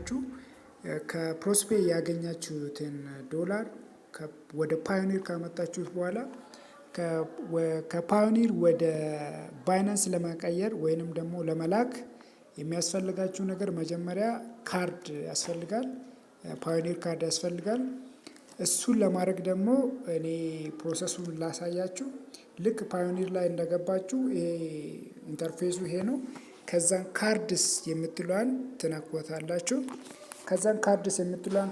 ካላችሁ ከፕሮስፔ ያገኛችሁትን ዶላር ወደ ፓዮኒር ካመጣችሁት በኋላ ከፓዮኒር ወደ ባይናንስ ለመቀየር ወይንም ደግሞ ለመላክ የሚያስፈልጋችሁ ነገር መጀመሪያ ካርድ ያስፈልጋል። ፓዮኒር ካርድ ያስፈልጋል። እሱን ለማድረግ ደግሞ እኔ ፕሮሰሱን ላሳያችሁ። ልክ ፓዮኒር ላይ እንደገባችሁ ይሄ ኢንተርፌሱ ይሄ ነው። ከዛን ካርድስ የምትሏን ትነኩታላችሁ። ከዛን ካርድስ የምትሏን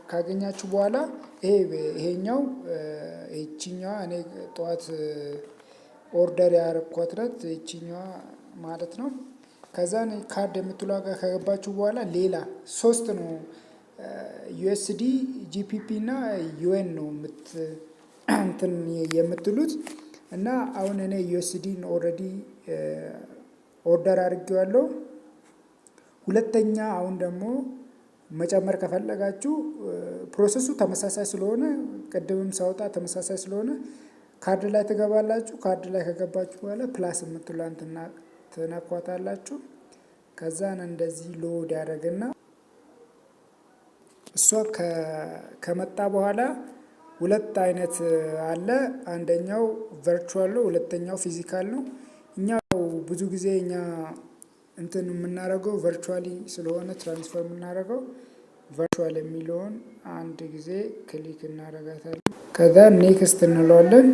ካገኛችሁ በኋላ ይሄኛው ይቺኛዋ እኔ ጠዋት ኦርደር ያረኳት ናት ይቺኛዋ ማለት ነው። ከዛን ካርድ የምትሏ ጋር ከገባችሁ በኋላ ሌላ ሶስት ነው ዩኤስዲ ጂፒፒ እና ዩኤን ነው የምትሉት እና አሁን እኔ ዩኤስዲን ኦልሬዲ ኦርደር አድርጌዋለሁ። ሁለተኛ አሁን ደግሞ መጨመር ከፈለጋችሁ ፕሮሰሱ ተመሳሳይ ስለሆነ ቅድምም ሳወጣ ተመሳሳይ ስለሆነ ካርድ ላይ ትገባላችሁ። ካርድ ላይ ከገባችሁ በኋላ ፕላስ የምትሏን ትነኳታላችሁ። ከዛን እንደዚህ ሎድ ያደርግና እሷ ከመጣ በኋላ ሁለት አይነት አለ። አንደኛው ቨርቹዋል ነው፣ ሁለተኛው ፊዚካል ነው። እኛው ብዙ ጊዜ እኛ የምናደርገው ቨርቹዋሊ ስለሆነ ትራንስፈር የምናደርገው ቨርቹዋል የሚለውን አንድ ጊዜ ክሊክ እናደርጋታለን። ከዛ ኔክስት እንለዋለን።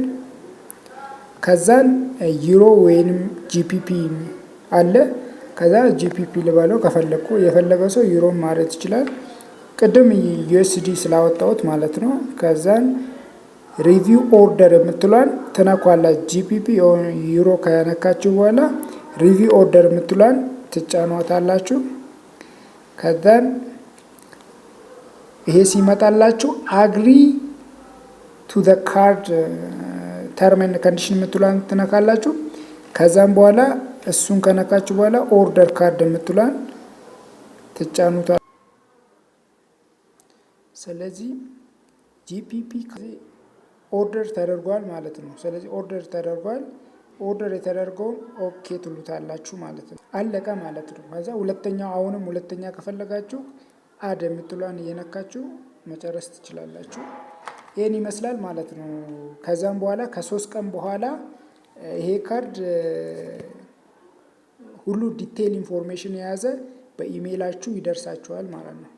ከዛን ዩሮ ወይንም ጂፒፒ አለ። ከዛ ጂፒፒ ልበለው ከፈለኩ የፈለገ ሰው ዩሮ ማለት ይችላል። ቅድም ዩኤስዲ ስላወጣሁት ማለት ነው። ከዛን ሪቪው ኦርደር የምትሏን ትነኳላችሁ። ጂፒፒ ዩሮ ከነካችሁ በኋላ ሪቪው ኦርደር የምትሏን ትጫኗታላችሁ። ከዛን ይሄ ሲመጣላችሁ አግሪ ቱ ዘ ካርድ ተርም ኤንድ ኮንዲሽን የምትሏን ትነካላችሁ። ከዛም በኋላ እሱን ከነካችሁ በኋላ ኦርደር ካርድ የምትሏን ትጫኑታላችሁ። ስለዚህ ጂፒፒ ኦርደር ተደርጓል ማለት ነው። ስለዚህ ኦርደር ተደርጓል። ኦርደር የተደረገውን ኦኬ ትሉታላችሁ ማለት ነው። አለቀ ማለት ነው። ከዛ አሁንም ሁለተኛ ከፈለጋችሁ አድ የምትሏን እየነካችሁ መጨረስ ትችላላችሁ። ይህን ይመስላል ማለት ነው። ከዛም በኋላ ከ3 ቀን በኋላ ይሄ ካርድ ሁሉ ዲቴይል ኢንፎርሜሽን የያዘ በኢሜይላችሁ ይደርሳችኋል ማለት ነው።